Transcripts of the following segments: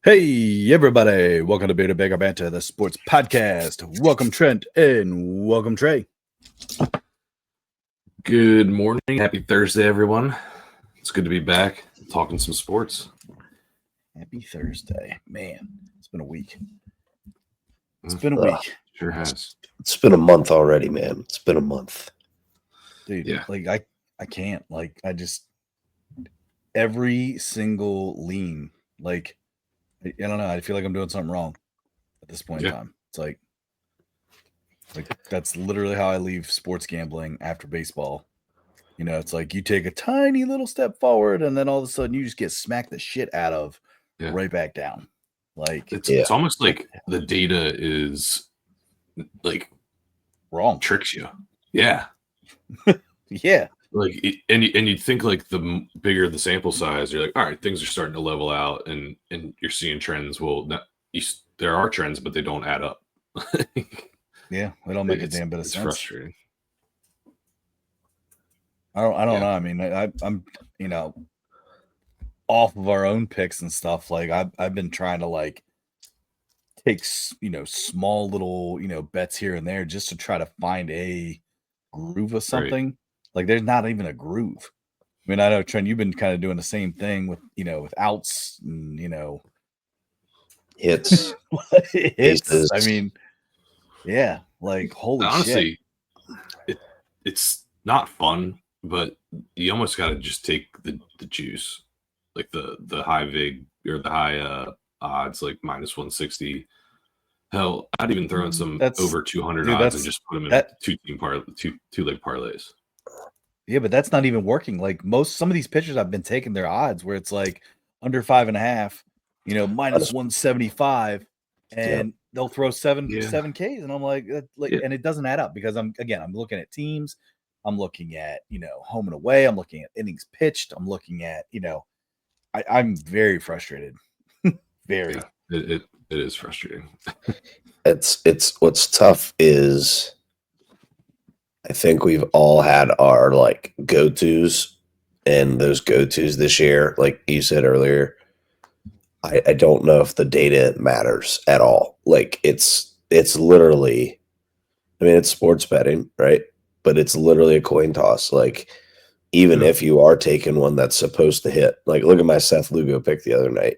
Hey, everybody. Welcome to Baker Banter, the sports podcast. Welcome, Trent, and welcome, Trey. Good morning. Happy Thursday, everyone. It's good to be back talking some sports. Happy Thursday. Man, it's been a week. It's been a week. Sure has. It's been a month already, man. It's been a month. Dude, Yeah. I can't. Every single lean, I don't know. I feel like I'm doing something wrong at this point in time. It's like that's literally how I leave sports gambling after baseball. You know, it's like you take a tiny little step forward and then all of a sudden you just get smacked the shit out of right back down. It's almost like the data is wrong. Tricks you. Yeah. Yeah. And you'd think the bigger the sample size, you're like, all right, things are starting to level out and you're seeing trends. Well, there are trends, but they don't add up. Yeah, they don't make a damn bit of sense. It's frustrating. I don't know. I mean, I'm off of our own picks and stuff. I've been trying to take small little bets here and there just to try to find a groove of something. Right. There's not even a groove. I mean, I know, Trent, you've been kind of doing the same thing with with outs and hits. Hits. I mean, yeah, holy honestly, shit. It's not fun, but you almost got to just take the juice, the high vig or the high odds, like minus 160. Hell, I'd even throw in some over 200 odds and just put them in two leg parlays. Yeah, but that's not even working. Some of these pitchers I've been taking their odds where it's under 5.5, minus 175, and they'll throw seven Ks, and I'm and it doesn't add up because I'm looking at teams, I'm looking at home and away, I'm looking at innings pitched, I'm looking at I'm very frustrated. Very. Yeah, it is frustrating. It's what's tough is I think we've all had our go-tos, and those go-tos this year, like you said earlier, I don't know if the data matters at all. It's literally, I mean, it's sports betting, right? But it's literally a coin toss. Even if you are taking one that's supposed to hit, look at my Seth Lugo pick the other night.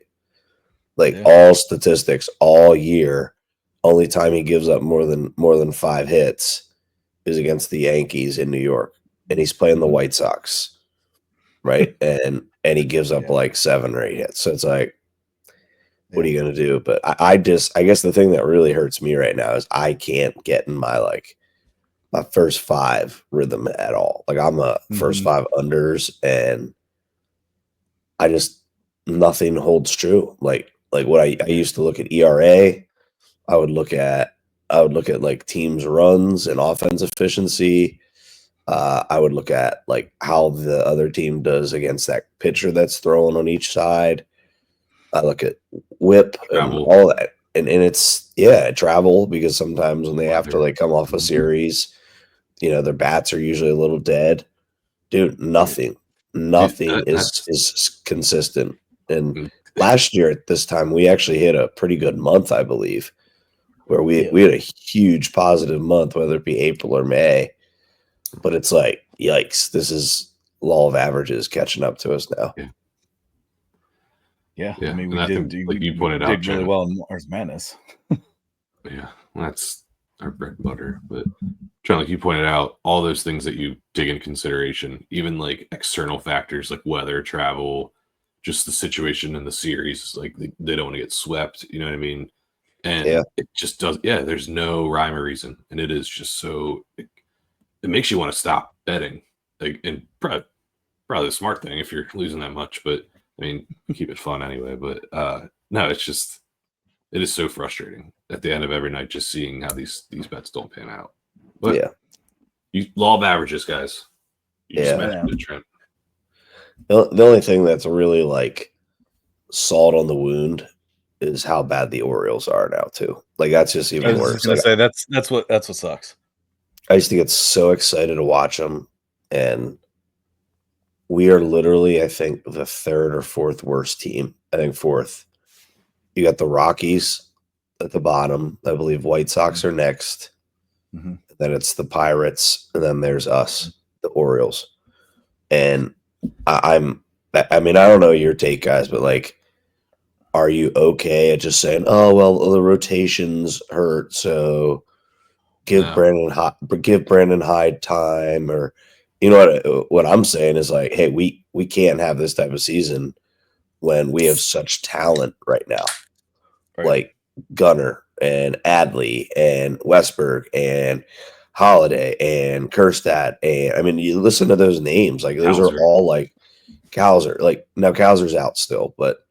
All statistics all year, only time he gives up more than 5 hits is against the Yankees in New York, and he's playing the White Sox, right? and he gives up 7 or 8 hits. So it's what are you gonna do? But I guess the thing that really hurts me right now is I can't get in my my first 5 rhythm at all. I'm a first 5 unders, and I just nothing holds true. Like what I used to look at ERA, I would look at teams' runs and offense efficiency. I would look at how the other team does against that pitcher that's throwing on each side. I look at whip and all that, and it's travel, because sometimes when they have to come off a series, their bats are usually a little dead. Dude, nothing is consistent. And last year at this time, we actually hit a pretty good month, I believe, where we had a huge positive month, whether it be April or May. But it's yikes, this is law of averages catching up to us now. Yeah. I mean, we did, you pointed out, really well in March Madness. Yeah, that's our bread and butter. But John, you pointed out, all those things that you take into consideration, even external factors like weather, travel, just the situation in the series, they don't want to get swept. You know what I mean? And it just does. Yeah, there's no rhyme or reason, and it is just so. It makes you want to stop betting. And probably the smart thing if you're losing that much. But I mean, keep it fun anyway. But no, it is so frustrating at the end of every night just seeing how these bets don't pan out. But you law of averages, guys. You just mentioned it, Trent. The only thing that's really salt on the wound is how bad the Orioles are now too. That's just even worse. I was gonna say that's what sucks. I used to get so excited to watch them, and we are literally, I think, the 3rd or 4th worst team. I think 4th You got the Rockies at the bottom. I believe White Sox are next. Mm-hmm. Then it's the Pirates, and then there's us, the Orioles. And I mean, I don't know your take, guys, but like, are you okay at just saying, "Oh well, the rotations hurt, so give No. Brandon Hyde time," or you know what I'm saying is like, hey, we can't have this type of season when we have such talent right now, Right. like Gunner and Adley and Westberg and Holiday and Kerstad, and I mean, you listen to those names, like those are Hauser. all like Cowser. Like now, Cowser's out still, but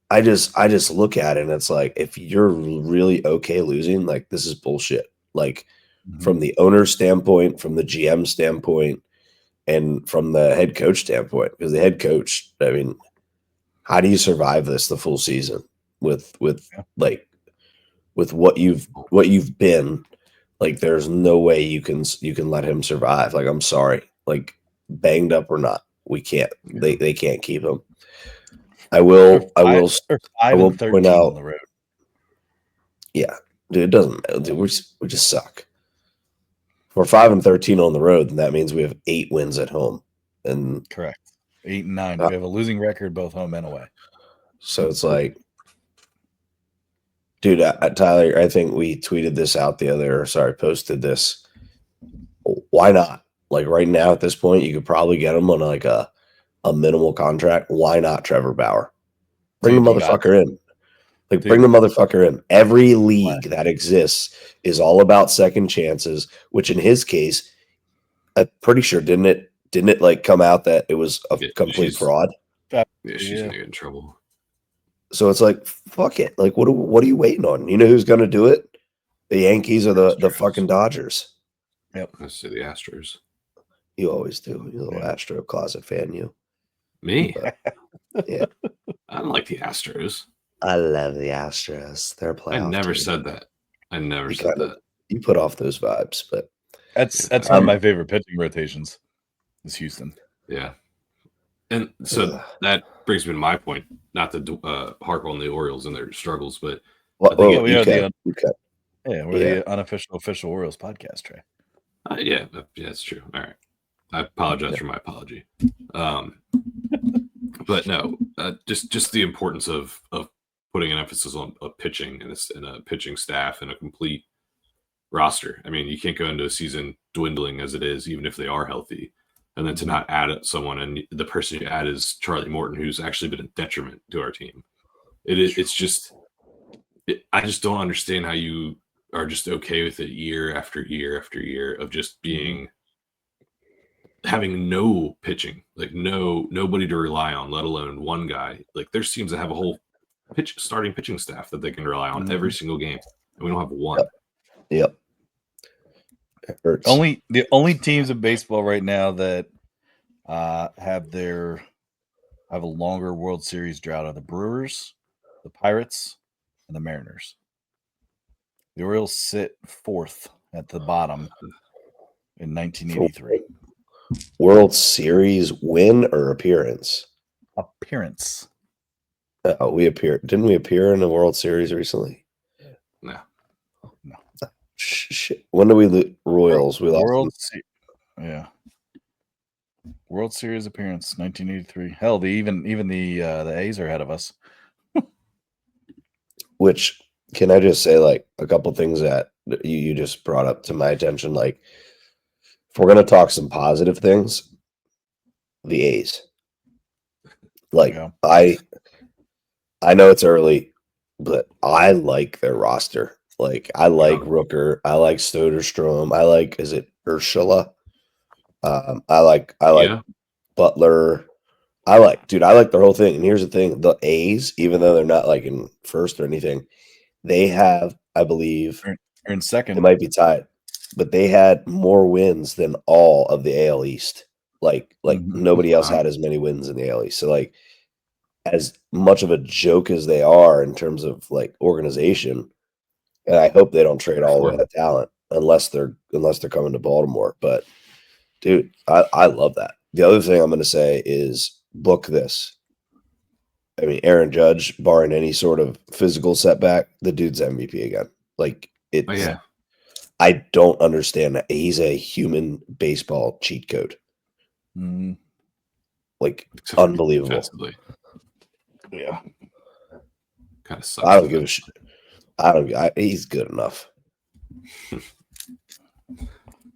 I just look at it and it's like, if you're really okay losing, like this is bullshit. Like from the owner standpoint, from the GM standpoint, and from the head coach standpoint, because the head coach, I mean, how do you survive this the full season with what you've been? Like, there's no way you can let him survive. Like, I'm sorry, like banged up or not, we can't. They can't keep him. I will point out on the road. Yeah, dude, it doesn't. Dude, we just suck. If we're 5-13 on the road, then that means we have 8 wins at home, and correct 8 and 9. We have a losing record both home and away. So it's like, dude, Tyler, I think we tweeted this out posted this. Why not? Like right now at this point, you could probably get him on like a minimal contract. Why not Trevor Bauer? Bring the motherfucker in. Like, bring the motherfucker in. Every league that exists is all about second chances, which in his case, I'm pretty sure didn't it like come out that it was a complete fraud? Yeah, she's gonna get in trouble. So it's like, fuck it. Like, what are you waiting on? You know who's gonna do it? The Yankees or the fucking Dodgers. Yep. I say the Astros. You always do. You're a little Astro closet fan, you. Me? But, yeah. I don't like the Astros. I love the Astros. They're playoff. I never said that. I never said that. You put off those vibes, but that's one of my favorite pitching rotations. Is Houston. Yeah, and so that brings me to my point. Not to harp on the Orioles and their struggles, but we're the unofficial official Orioles podcast, Trey. Yeah, that's true. All right, I apologize for my apology. But no, just the importance of putting an emphasis on pitching and a pitching staff and a complete roster. I mean, you can't go into a season dwindling as it is, even if they are healthy, and then to not add someone, and the person you add is Charlie Morton, who's actually been a detriment to our team. It's just, I just don't understand how you are just okay with it year after year after year of just being having no pitching, like nobody to rely on, let alone one guy. Like there's teams that have a whole starting pitching staff that they can rely on every single game, and we don't have one. Yep. It hurts. The only teams in baseball right now that have a longer World Series drought are the Brewers, the Pirates, and the Mariners. The Orioles sit 4th at the bottom in 1983. World Series win or appearance? Appearance. Didn't we appear in the World Series recently? No. Shit. When did we lose? Royals? We lost. Yeah. World Series appearance, 1983. Hell, even the A's are ahead of us. Which, can I just say, like, a couple things that you just brought up to my attention? Like, if we're gonna talk some positive things, the A's. Like, I know it's early, but I like their roster. Like, I like Rooker. I like Soderstrom. I like, is it Urshela? I like Butler. I like their whole thing. And here's the thing: the A's, even though they're not like in first or anything, they have, I believe, they're in second. They might be tied, but they had more wins than all of the AL East. Like nobody else had as many wins in the AL East. So like, as much of a joke as they are in terms of like organization, and I hope they don't trade all of that talent unless they're coming to Baltimore. But dude, I love that. The other thing I'm going to say is book this. I mean, Aaron Judge, barring any sort of physical setback, the dude's MVP again. Like it's, Oh yeah, I don't understand that. He's a human baseball cheat code. Mm, Like except for unbelievable. defensively, yeah. kind of sucks. I don't give a shit. He's good enough.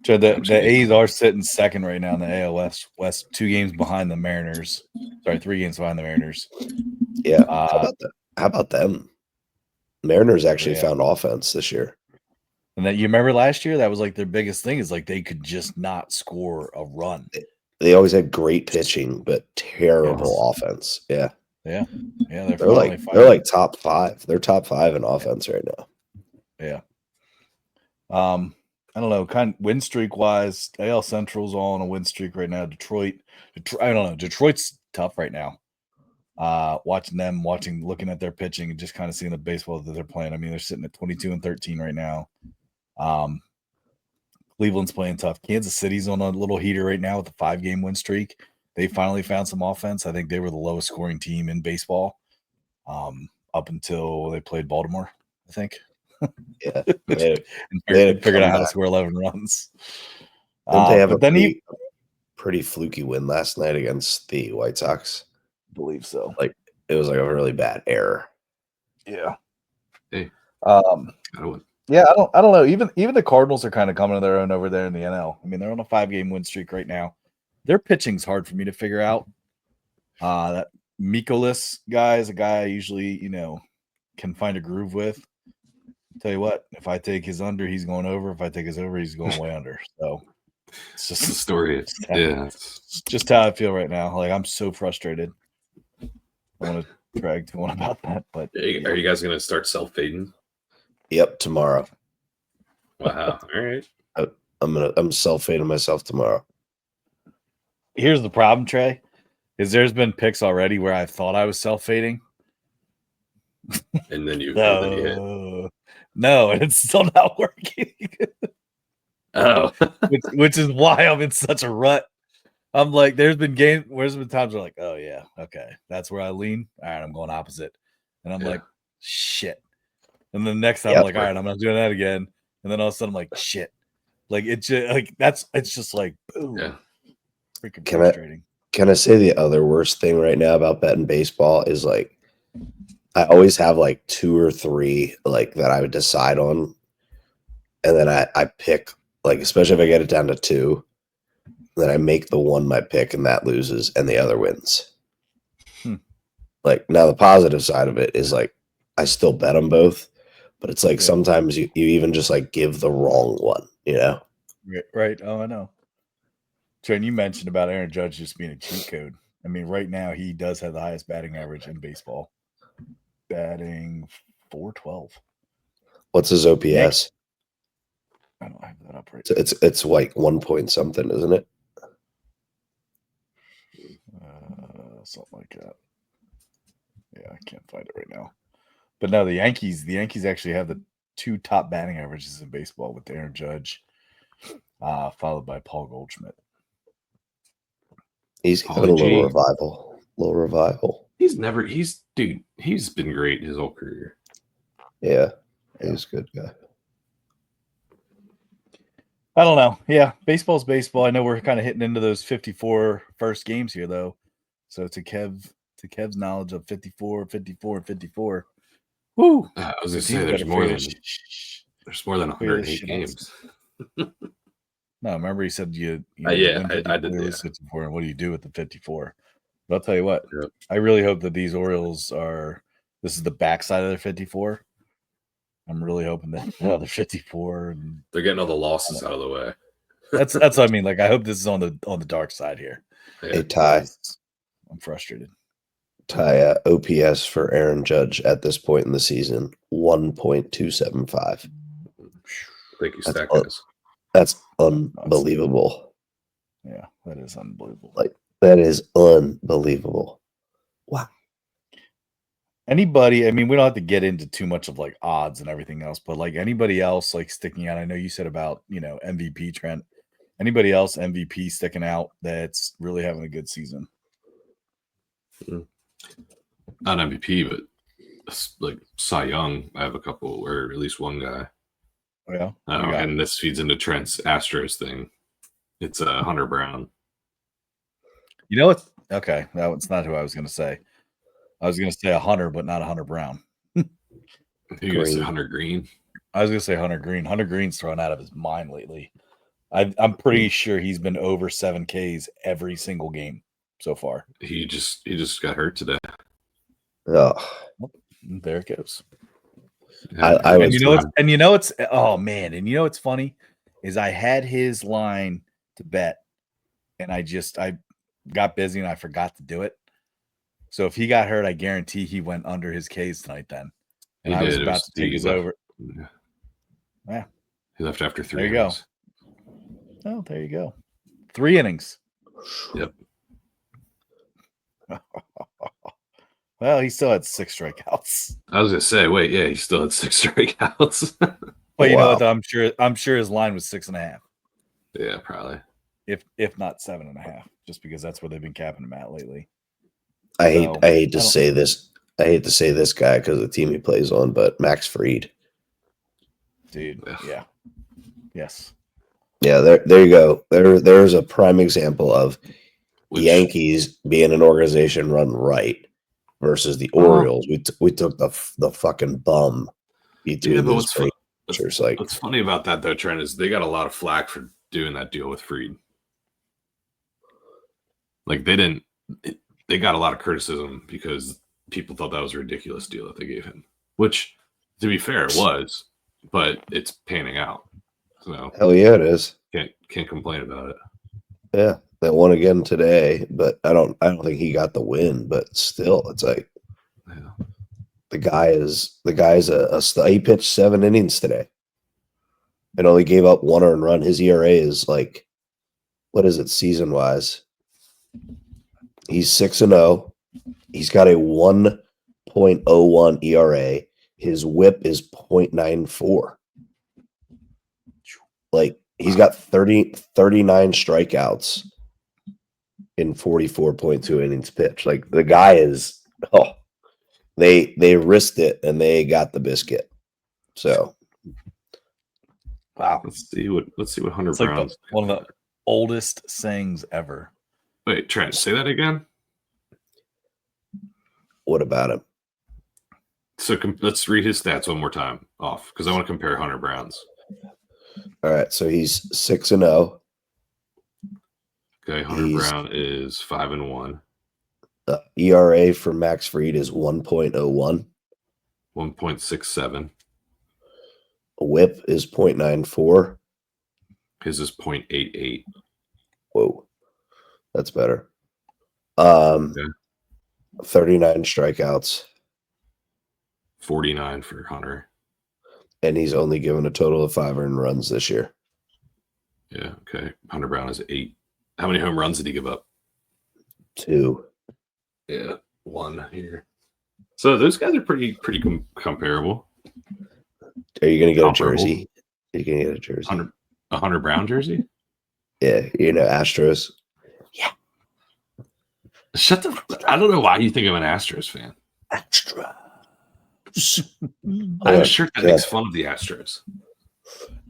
So the A's are sitting second right now in the AL West, 2 games behind the Mariners. Sorry, 3 games behind the Mariners. Yeah. How about them? Mariners actually Yeah. found offense this year. And that you remember last year, that was like their biggest thing is like they could just not score a run. They always had great pitching, but terrible offense. Yeah. Yeah. Yeah. They're like top 5. They're top 5 in offense right now. Yeah. I don't know, kind of win streak wise, AL Central's all on a win streak right now. Detroit, I don't know. Detroit's tough right now. Looking at their pitching and just kind of seeing the baseball that they're playing. I mean, they're sitting at 22-13 right now. Cleveland's playing tough. Kansas City's on a little heater right now with a 5-game win streak. They finally found some offense. I think they were the lowest scoring team in baseball up until they played Baltimore, I think. Yeah. and figured out how to score 11 runs. Didn't they have a pretty fluky win last night against the White Sox? I believe so. Like it was like a really bad error. Yeah. Hey. Yeah, I don't know. Even the Cardinals are kind of coming to their own over there in the NL. I mean, they're on a 5-game win streak right now. Their pitching's hard for me to figure out. That Mikolas guy is a guy I usually, can find a groove with. Tell you what, if I take his under, he's going over. If I take his over, he's going way under. So it's just the story. It's just how I feel right now. Like I'm so frustrated. I want to drag to one about that, but are you guys gonna start self-fading? Yep, tomorrow. Wow. All right. I'm self-fading myself tomorrow. Here's the problem, Trey, is there's been picks already where I thought I was self-fading. And then you hit. No, and it's still not working. Oh. which is why I'm in such a rut. I'm like, there's been times where like, oh yeah, okay, that's where I lean. All right, I'm going opposite. And I'm like, shit. And then next time I'm like, all right, I'm not doing that again. And then all of a sudden I'm like, shit. Like it's just like boom. Yeah. Freaking frustrating. Can I say the other worst thing right now about betting baseball is like I always have like 2 or 3 like that I would decide on. And then I pick, like, especially if I get it down to 2, then I make the one my pick and that loses and the other wins. Like now the positive side of it is like I still bet them both, but it's like sometimes you even just like give the wrong one, Right. Oh, I know. Trent, you mentioned about Aaron Judge just being a cheat code. I mean, right now he does have the highest batting average in baseball. Batting .412. What's his OPS? I don't have that up right now. It's like 1 point something, isn't it? Something like that. Yeah, I can't find it right now. But no, the Yankees actually have the 2 top batting averages in baseball with Aaron Judge, followed by Paul Goldschmidt. He's having a little revival. He's been great his whole career. Yeah. He's a good guy. I don't know. Yeah, baseball's baseball. I know we're kind of hitting into those 54 first games here, though. So to Kev's knowledge of 54, 54, 54. Woo! I was going to say there's more than 108 games. No, remember he said I did. 54, and what do you do with the 54? But I'll tell you what. Yep. I really hope that these Orioles this is the backside of their 54. I'm really hoping that they're 54 and they're getting all the losses out of the way. That's what I mean. Like I hope this is on the dark side here. Yeah. Hey Ty, I'm frustrated. Ty, OPS for Aaron Judge at this point in the season 1.275. Thank you, Stack guys. That's unbelievable. Yeah, that is unbelievable. Like that is unbelievable. Wow. Anybody, I mean, we don't have to get into too much of like odds and everything else, but like anybody else like sticking out. I know you said about, MVP, Trent. Anybody else MVP sticking out that's really having a good season? not MVP, but like Cy Young. I have a couple, or at least one guy. Oh, yeah. And this feeds into Trent's Astros thing. It's Hunter Brown. You know what? Okay, that's not who I was going to say. I was going to say a Hunter, but not a Hunter Brown. You going to say Hunter Green? I was going to say Hunter Green. Hunter Green's thrown out of his mind lately. I'm pretty sure he's been over 7 Ks every single game so far. He just got hurt today. Oh, there it goes. I was, and you know it's oh man, and you know what's funny is I had his line to bet, and I got busy and I forgot to do it. So if he got hurt, I guarantee he went under his Ks tonight then. And I was about to take his over. Yeah. He left after 3 there you innings. Go. Oh, there you go. 3 innings. Yep. Well, he still had 6 strikeouts. I was gonna say, wait, yeah, he still had 6 strikeouts. But you know what? Though? I'm sure his line was 6.5. Yeah, probably. If not 7.5, just because that's where they've been capping him at lately. I hate to say this. I hate to say this guy because of the team he plays on, but Max Fried. Dude, yeah. Yes. Yeah, there you go. There's a prime example of the Yankees being an organization run right versus the Orioles. We took the fucking bum between those pitchers. What's funny about that though, Trent, is they got a lot of flack for doing that deal with Fried. Like they got a lot of criticism because people thought that was a ridiculous deal that they gave him. Which, to be fair, it was, but it's panning out. So hell yeah, it is. Can't complain about it. Yeah, they won again today, but I don't think he got the win. But still, it's like the guy's he pitched 7 innings today, and only gave up 1 earned run. His ERA is like, what is it season wise? He's 6-0. He's got a 1.01 ERA. His WHIP is 0.94. Like, he's got 39 strikeouts in 44.2 innings pitched. Like, the guy is they risked it and they got the biscuit. So wow. Let's see what Hunter it's Brown's like one of the oldest sayings ever. Wait, Trent, say that again. What about him? So let's read his stats one more time off because I want to compare Hunter Brown's. All right, so he's 6-0. Okay, Hunter Brown is 5-1. The ERA for Max Fried is 1.01. 1.67. WHIP is 0.94. His is 0.88. Whoa, that's better. 39 strikeouts. 49 for Hunter. And he's only given a total of 5 earned runs this year. Yeah, okay. Hunter Brown is 8. How many home runs did he give up? 2. Yeah, 1 here. So those guys are pretty comparable. Are you going to get a jersey? Are you going to get a jersey? A Hunter Brown jersey? Yeah, Astros. Yeah. Shut the. I don't know why you think I'm an Astros fan. Astros. I have a shirt that makes fun of the Astros.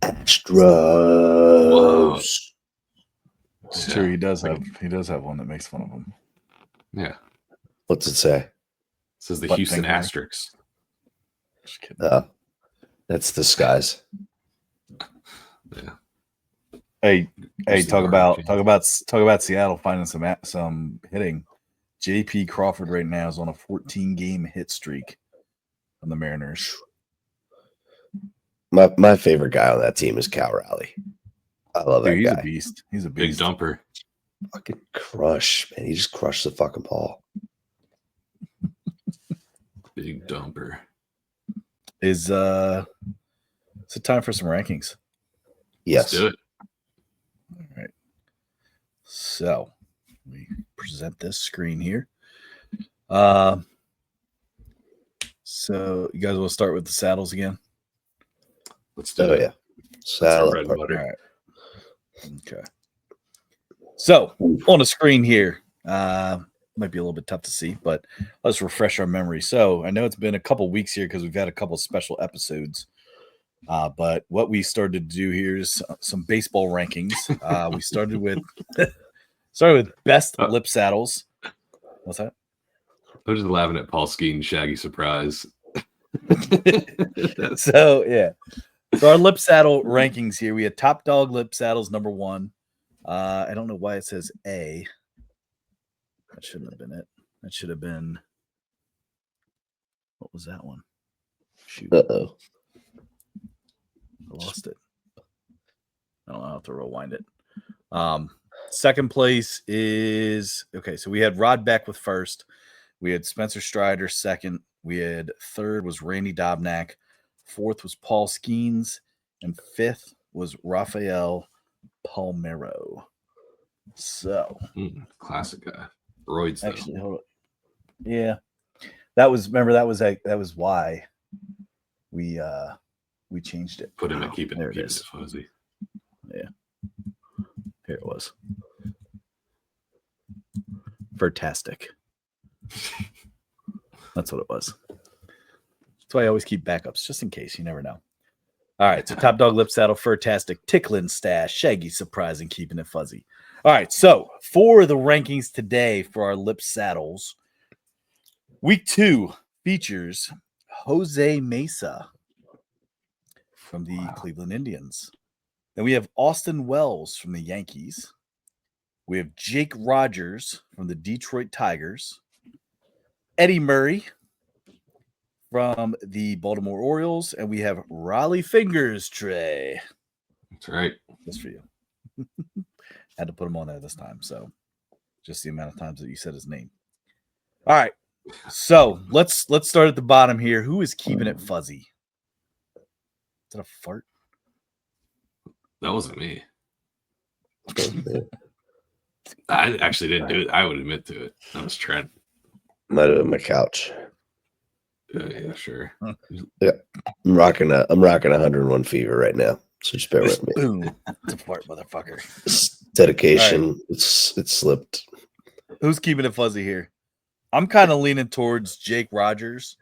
Astros. It's true. He does have one that makes fun of him. Yeah. What's it say? It says the Houston Asterisks. Just kidding. That's the skies. Yeah. Hey, talk about Seattle finding some hitting. JP Crawford right now is on a 14-game hit streak on the Mariners. My favorite guy on that team is Cal Raleigh. I love that guy. He's a beast. He's a beast. Big dumper. Fucking crush, man. He just crushed the fucking ball. Big dumper. Is it time for some rankings? Yes. Let's do it. All right. So we present this screen here. So you guys want to start with the saddles again? Let's do it. Yeah. Saddle. Bread and butter. All right. Okay. So on the screen here, might be a little bit tough to see, but let's refresh our memory. So I know it's been a couple weeks here because we've had a couple special episodes. But what we started to do here is some baseball rankings. We started with best lip saddles. What's that? I was just laughing at Paul Skeen's shaggy surprise. So yeah. So our lip saddle rankings here. We had Top Dog Lip Saddles number 1. I don't know why it says A. That shouldn't have been it. That should have been. What was that one? Shoot. Uh-oh. I lost it. I don't know. I'll have to rewind it. Second place is okay. So we had Rod Beck with first. We had Spencer Strider second. We had third was Randy Dobnak. Fourth was Paul Skeens. And fifth was Rafael Palmero. So classic guy. Roids, actually, hold on. Yeah. That was why we changed it. Put him at keeping there it is. Fuzzy. Yeah. Here it was. Fantastic. That's what it was. That's why I always keep backups, just in case. You never know. All right. So Top Dog Lip Saddle, Fantastic, Tickling Stash, Shaggy Surprise, and Keeping It Fuzzy. All right. So for the rankings today for our lip saddles, week 2 features Jose Mesa from the Cleveland Indians. Then we have Austin Wells from the Yankees. We have Jake Rogers from the Detroit Tigers. Eddie Murray from the Baltimore Orioles. And we have Raleigh Fingers, Trey. That's right. Just for you. Had to put him on there this time. So just the amount of times that you said his name. All right. So let's start at the bottom here. Who is keeping it fuzzy? Is that a fart? That wasn't me. I actually didn't do it. I would admit to it. That was Trent. Might have been my couch. Yeah, sure. Yeah, I'm rocking 101 fever right now, so just bear with me. Boom. It's a fart, motherfucker. It's dedication. Right. It slipped. Who's keeping it fuzzy here? I'm kind of leaning towards Jake Rogers.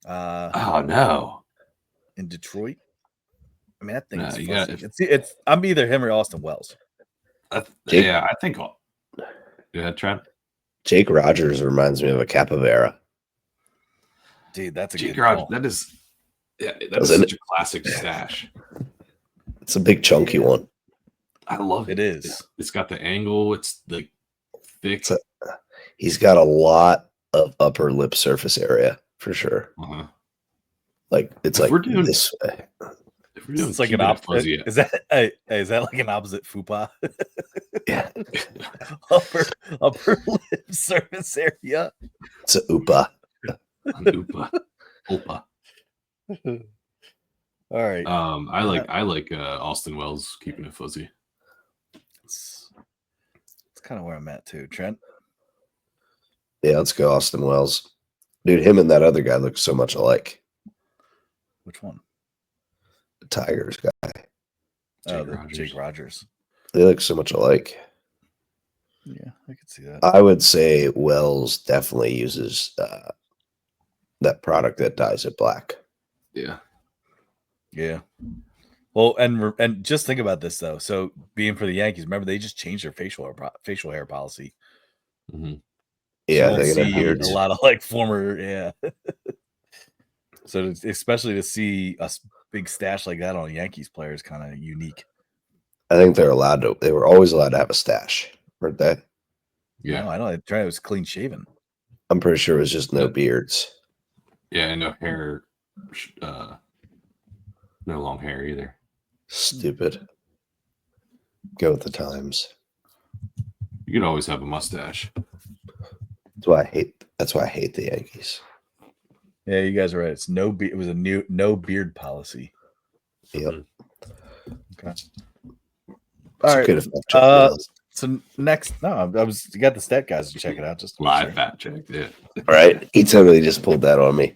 Oh no, in Detroit. I mean, that thing is fuzzy. It's I'm either him or Austin Wells. Yeah, I think. Go ahead, Trent. Jake Rogers reminds me of a Capivara. Dude, that's a Jake good Rogers. call. That is such a classic stash. It's a big chunky one. I love it. It is. It's got the angle. It's the thick. He's got a lot of upper lip surface area for sure. Uh-huh. Like it's if like we're doing this way. If we're doing it's like an opposite. Is that like an opposite fupa? Yeah. upper lip surface area. It's a oopa. Opa. All right. I like Austin Wells keeping it fuzzy. It's kind of where I'm at too, Trent. Yeah, let's go Austin Wells. Dude, him and that other guy look so much alike. Which one? The Tigers guy. Jake Rogers. They look so much alike. Yeah, I could see that. I would say Wells definitely uses that product that dyes it black. Yeah. Yeah. Well, and just think about this though. So being for the Yankees, remember they just changed their facial hair policy. Mm-hmm. Yeah, they see a lot of like former, yeah. So especially to see a big stash like that on a Yankees player is kind of unique. I think they were always allowed to have a stash, weren't they? Yeah, no, I know. I tried. It was clean shaven. I'm pretty sure it was just no beards. Yeah, and no hair, no long hair either. Stupid. Go with the times. You can always have a mustache. That's why I hate the Yankees. Yeah, you guys are right. It was a new no beard policy. Yep. Okay. All right. So next, you got the stat guys to check it out. Just live fact check. Yeah. All right. He totally just pulled that on me.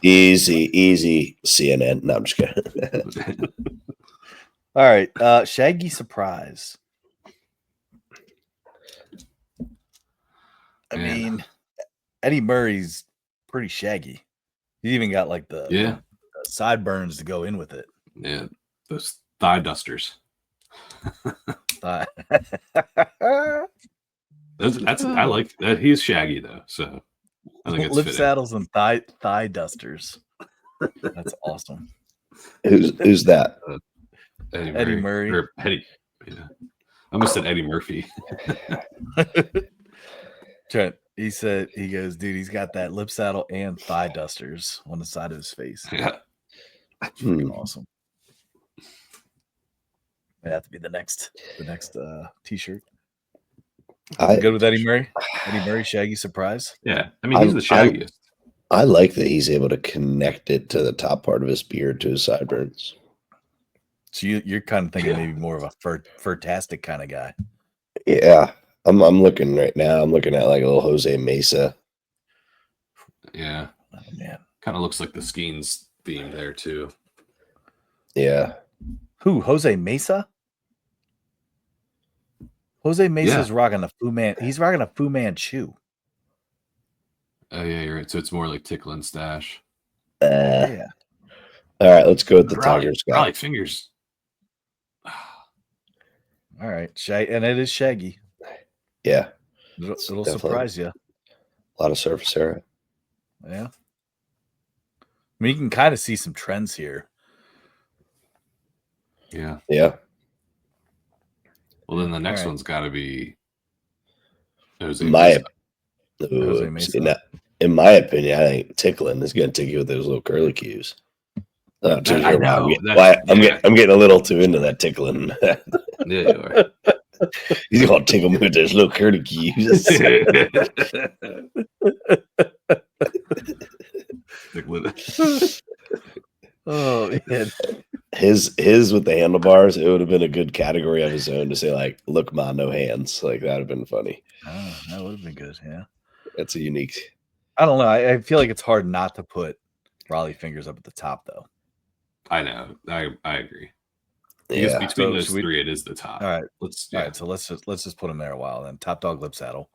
Easy CNN. No, I'm just kidding. All right. Shaggy Surprise. I mean, Eddie Murray's pretty shaggy. He even got like the sideburns to go in with it. Yeah, those thigh dusters. Thigh. That's I like that. He's shaggy though, so I think it's Lip fitting. saddles and thigh dusters. That's awesome. Who's that? Eddie Murray. Or Eddie. Yeah. I almost said Eddie Murphy. Trent, he goes, dude, he's got that lip saddle and thigh dusters on the side of his face. Yeah. That's freaking awesome. That'd have to be the next t-shirt. Good with Eddie Murray? Eddie Murray, shaggy surprise? Yeah. I mean, he's the shaggiest. I like that he's able to connect it to the top part of his beard to his sideburns. So you're kind of thinking maybe more of a furtastic kind of guy. Yeah. I'm looking right now. I'm looking at like a little Jose Mesa. Yeah. Oh, man. Kind of looks like the Skeens theme there too. Yeah. Who? Jose Mesa? Jose Mesa's rocking a Fu Man. He's rocking a Fu Manchu. Oh yeah, you're right. So it's more like Tickle and Stash. Yeah. All right, let's go with the Tigers guy. Raleigh Fingers. All right, and it is shaggy. Yeah, it'll surprise you. A lot of surface area. Yeah, I mean, you can kind of see some trends here. Yeah. Well, then the next one's got to be Jose Mesa. Jose Mesa. In my opinion, I think Tickling is going to take you with those little curly cues. I'm getting a little too into that tickling. Yeah, you are. He's going to tickle me with those little curly cues. Oh man. His with the handlebars, it would have been a good category of his own to say, like, look, ma, no hands. Like, that would have been funny. Oh, that would have been good, yeah. That's a unique. I don't know. I feel like it's hard not to put Raleigh Fingers up at the top, though. I know. I agree. Because between those three, it is the top. All right. Let's just put him there a while then. Top dog lip saddle.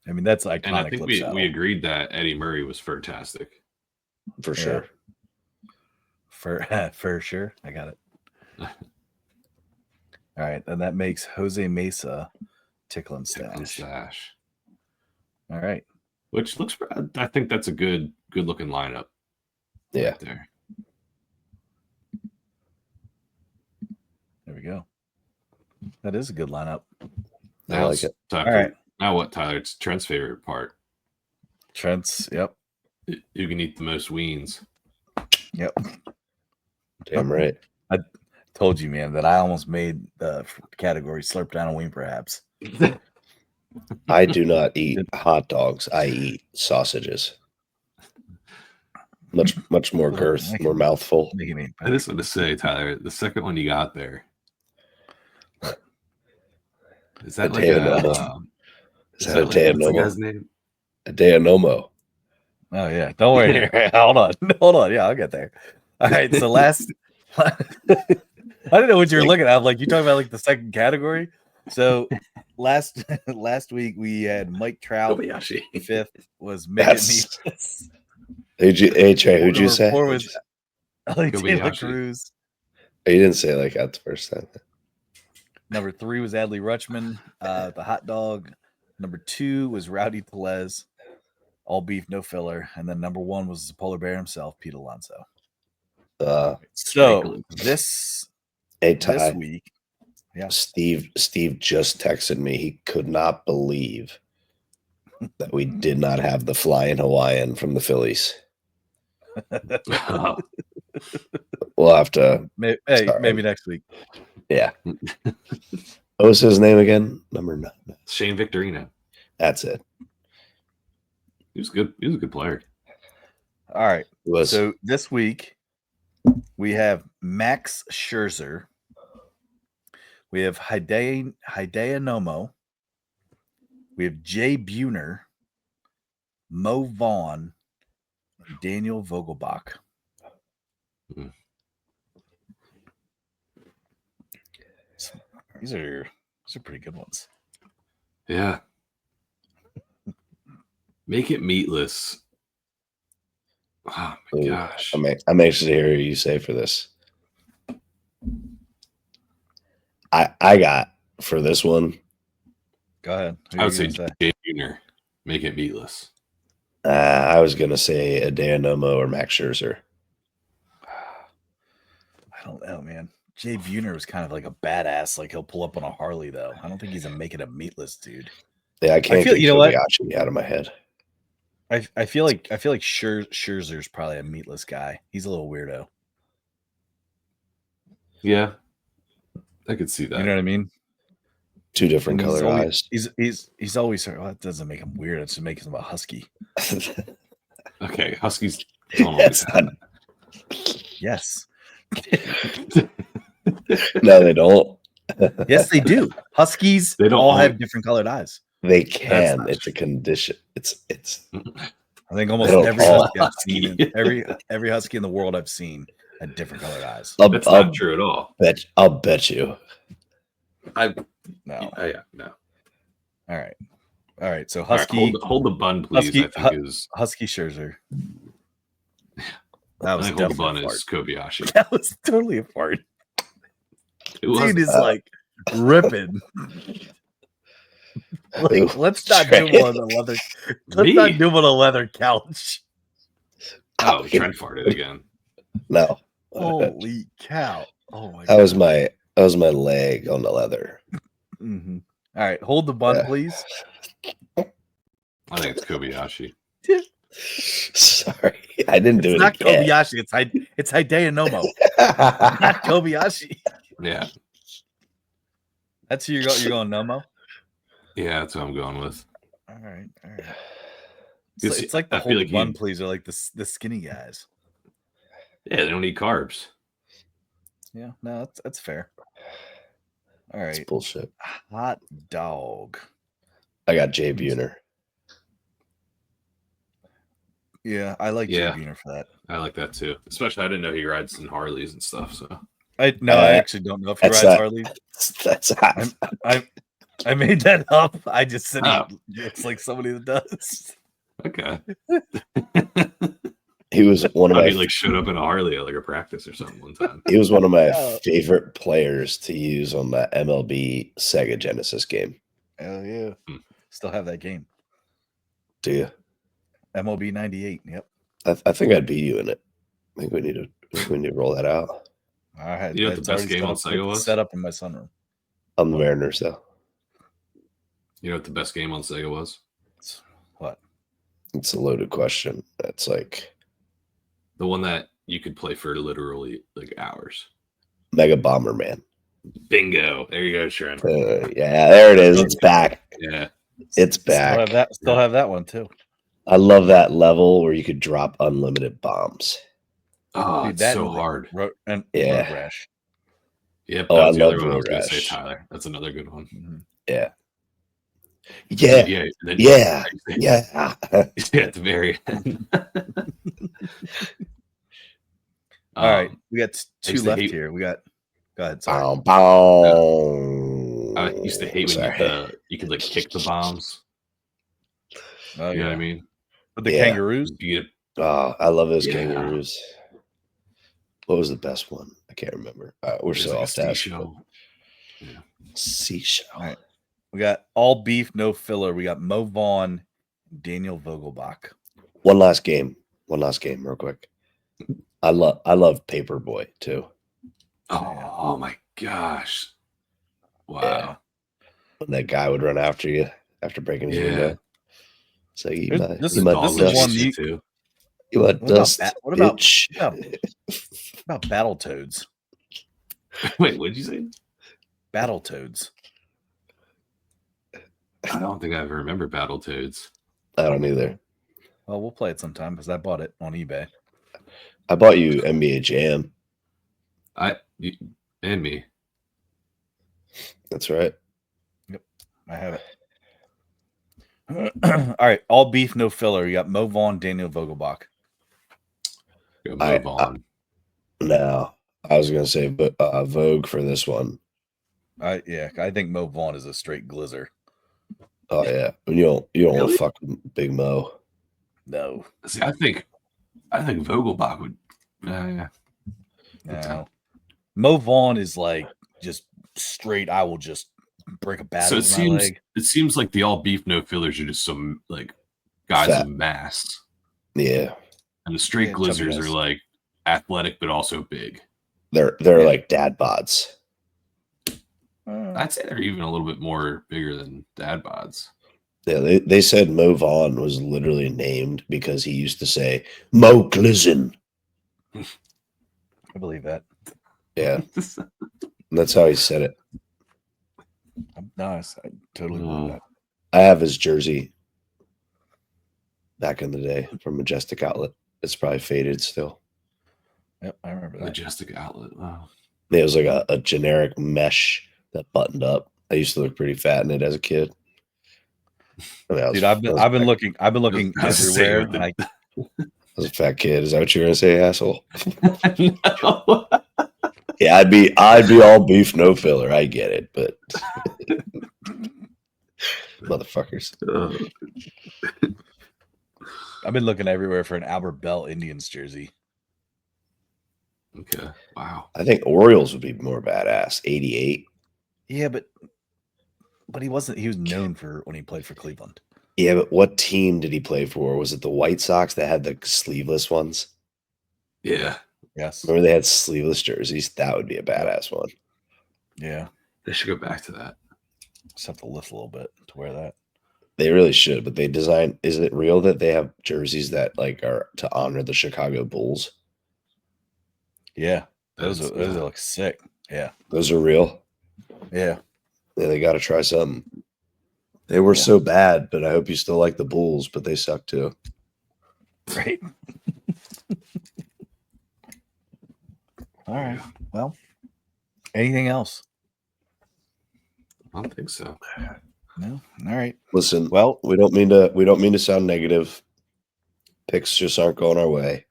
I mean, that's iconic. And I think we agreed that Eddie Murray was fantastic. For sure. For sure. I got it. All right. And that makes Jose Mesa Tickle and Stash. All right. Which looks, I think that's a good looking lineup. Yeah. Right there. There we go. That is a good lineup. I like it. All right. Now what, Tyler? It's Trent's favorite part. Trent's, yep. You can eat the most weens. Yep. Damn right. I told you, man, that I almost made the category slurp down a ween, perhaps. I do not eat hot dogs. I eat sausages. Much more girth, more mouthful. I just want to say, Tyler, the second one you got there. Is that like is that a Teanomo? Guy's name? A Teanomo. Oh yeah. Don't worry. Hold on. Yeah, I'll get there. All right. So last I didn't know what you were looking at. I'm like, you talking about like the second category? So last week we had Mike Trout. Kobayashi. Fifth was making me. Who'd you say? Four was Taylor Cruz. You didn't say like that the first time. Number 3 was Adley Rutschman, the hot dog. Number 2 was Rowdy Pelez, all beef, no filler. And then number 1 was the polar bear himself, Pete Alonso. So this week, yeah. Steve just texted me. He could not believe that we did not have the flying Hawaiian from the Phillies. We'll have to. Maybe next week. Yeah. What was his name again? Number 9. Shane Victorino. That's it. He was good. He was a good player. All right. So this week we have Max Scherzer. We have Hideo Nomo. We have Jay Buhner, Mo Vaughn, and Daniel Vogelbach. These are pretty good ones. Yeah. Make it meatless. Oh my Ooh, gosh. I'm anxious to hear what you say for this. I got for this one. Go ahead. Who I are would you say gonna say? Jay Jr. Make it meatless. I was gonna say a Nomo or Max Scherzer. I don't know, man. Jay Buhner was kind of like a badass. Like he'll pull up on a Harley, though. I don't think he's a make it a meatless dude. Yeah, I can't feel- get you know what? Kobayashi out of my head. I feel like Scherzer's probably a meatless guy. He's a little weirdo. Yeah, I could see that. You know what I mean? Two different And he's colored always, eyes. He's always well, that doesn't make him weird. It just makes him a husky. Okay, Huskies don't always have that. Yes. No, they don't. Yes, they do. Huskies They don't all always- have different colored eyes. They That's can. not It's a condition. It's I think almost don't every all husky I've seen, every husky in the world I've seen had different colored eyes. That's not true at all. I'll bet you. No. Yeah, no. All right. So All right, husky, hold the bun, please. Husky- I think is husky Scherzer. That I was think hold the definitely bun a fart. is Kobayashi. That was totally a fart. It was Dude is like ripping. Let's not do him on the leather. Let's Me? not do him on a leather couch. oh, Trent farted again. No. Holy cow! Oh my That was god! my leg on the leather. Mm-hmm. All right, hold the bun, Yeah. please. I think it's Kobayashi. Sorry, I didn't do It's it. not again. Kobayashi. It's Hideo Nomo, not Kobayashi. Yeah, That's who you're going. You're going Nomo. yeah, that's what I'm going with. All right. Yes, It's like the I feel hold like the bun, you- please, or like the skinny guys. Yeah, they don't eat carbs. Yeah, no, that's fair. All It's right, bullshit. hot dog. I got Jay Buhner. Yeah, I like Yeah. Jay Buhner for that. I like that too. Especially I didn't know he rides in Harleys and stuff. So I actually don't know if he that's rides not- Harley. That's I made that up. I just said Oh. he looks like somebody that does. okay. he was one of He my like showed up in a Harley at like a practice or something one time. he was one of my Yeah. favorite players to use on the MLB Sega Genesis game. Hell yeah! Hmm. Still have that game. Do you? MLB '98. Yep. I think I'd beat you in it. I think we need to roll that out. I had. You know what the it's best already game set on up- Sega was? Set up in my sunroom. I'm the Mariners though. You know what the best game on Sega was? What? It's a loaded question. That's like The one that you could play for literally like hours. Mega Bomberman. Bingo. There you go, Sharon. Yeah, there it is. It's back. Yeah. It's Still back. have that. Still have that one too. I love that level where you could drop unlimited bombs. Oh, Dude, it's that so and hard. And Yeah. Road Rash. Yep. Oh, That I was the other love one I was Road going to say, Rash. Tyler. That's another good one. Mhm. Yeah. Yeah. Yeah. and then- Yeah. Yeah. Yeah, at the very end. All right, we got I two used to left hate- here. We got. Go ahead. Sorry. Bow, bow. I used to hate when Sorry. you could like kick the bombs. Oh, You know what yeah. I mean? With the Yeah. kangaroos. Beat it. Oh, I love those Yeah. kangaroos. What was the best one? I can't remember. We're There's so like a off task. seashell. Seashell. All right. We got all beef, no filler. We got Mo Vaughn, Daniel Vogelbach. One last game, real quick. I love Paperboy too. Oh my gosh. Wow. Yeah. When that guy would run after you after breaking his Yeah. window. So you This might, is- you might this is dust, one you you- too. you might What about dust, that? What about- bitch. What about Battletoads? Wait, what'd you say? Battletoads. I don't think I ever remember Battletoads. I don't either. Well, we'll play it sometime because I bought it on eBay. I bought you NBA Jam. And me. That's right. I have it. All right, all beef, no filler. You got Mo Vaughn, Daniel Vogelbach. Go I- move on. No, I was gonna say, but Vogue for this one. I think Mo Vaughn is a straight glizzer. Oh yeah, you don't want Really? to fuck with Big Mo. No. See, I think Vogelbach would. No. Mo Vaughn is like just straight. I will just break a bat So over my leg. it seems like the all beef no fillers are just some like guys Fat. of mass, Yeah, and the straight Yeah, chubby glizzers guys. are like athletic but also big. they're Yeah. like dad bods. I'd say they're even a little bit more bigger than dad bods. Yeah, they said Mo Vaughn was literally named because he used to say Mo Glizzin. I believe that. Yeah, and that's how he said it. Nice. I totally believe that. I have his jersey back in the day from Majestic Outlet. It's probably faded still. Yep, I remember that. Majestic Outlet. Wow. It was like a generic mesh that buttoned up. I used to look pretty fat in it as a kid. I mean, Dude, I've been looking everywhere. And I was a fat kid. Is that what you're gonna say, asshole? No. Yeah, I'd be all beef, no filler. I get it, but motherfuckers. I've been looking everywhere for an Albert Bell Indians jersey. Okay. Wow. I think Orioles would be more badass. 88. Yeah, but he wasn't. He was known for when he played for Cleveland. Yeah, but what team did he play for? Was it the White Sox that had the sleeveless ones? Yeah. Yes. Remember they had sleeveless jerseys? That would be a badass one. Yeah. They should go back to that. Just have to lift a little bit to wear that. They really should, but they design. Is it real that they have jerseys that like are to honor the Chicago Bulls? Yeah. Those look sick. Yeah. Those are real. Yeah. Yeah, they got to try something. They were so bad, but I hope you still like the Bulls, but they suck too. Right. All right. Well, anything else? I don't think so. No. All right. Listen, Well, we don't mean to sound negative. Picks just aren't going our way.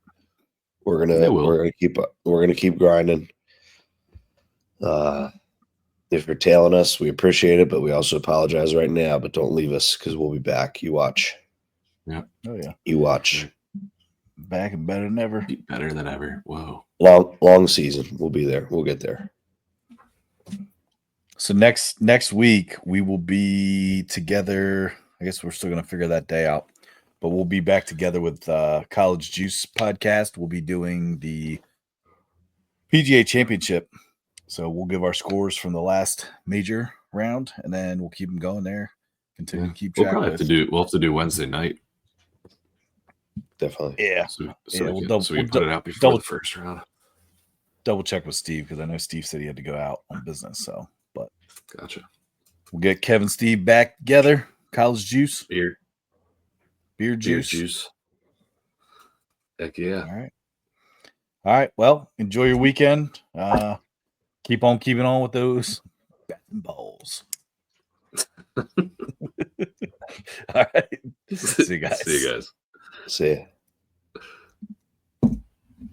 We're gonna keep grinding. If you're tailing us, we appreciate it, but we also apologize right now. But don't leave us because we'll be back. You watch. Yeah. Oh yeah. You watch. Back and better than ever. Be better than ever. Whoa. Long season. We'll be there. We'll get there. So next week we will be together. I guess we're still gonna figure that day out, but we'll be back together with College Juice podcast. We'll be doing the PGA Championship. So we'll give our scores from the last major round, and then we'll keep them going there. Continue to keep track. We'll have to do Wednesday night. Definitely. Yeah. So we'll we put it out before the first round. Double check with Steve because I know Steve said he had to go out on business. So, but Gotcha. we'll get Kevin and Steve back together. College Juice, Beer juice. Heck yeah. All right. Well, enjoy your weekend. Keep on keeping on with those batting balls. All right. See you guys. See you guys. See ya.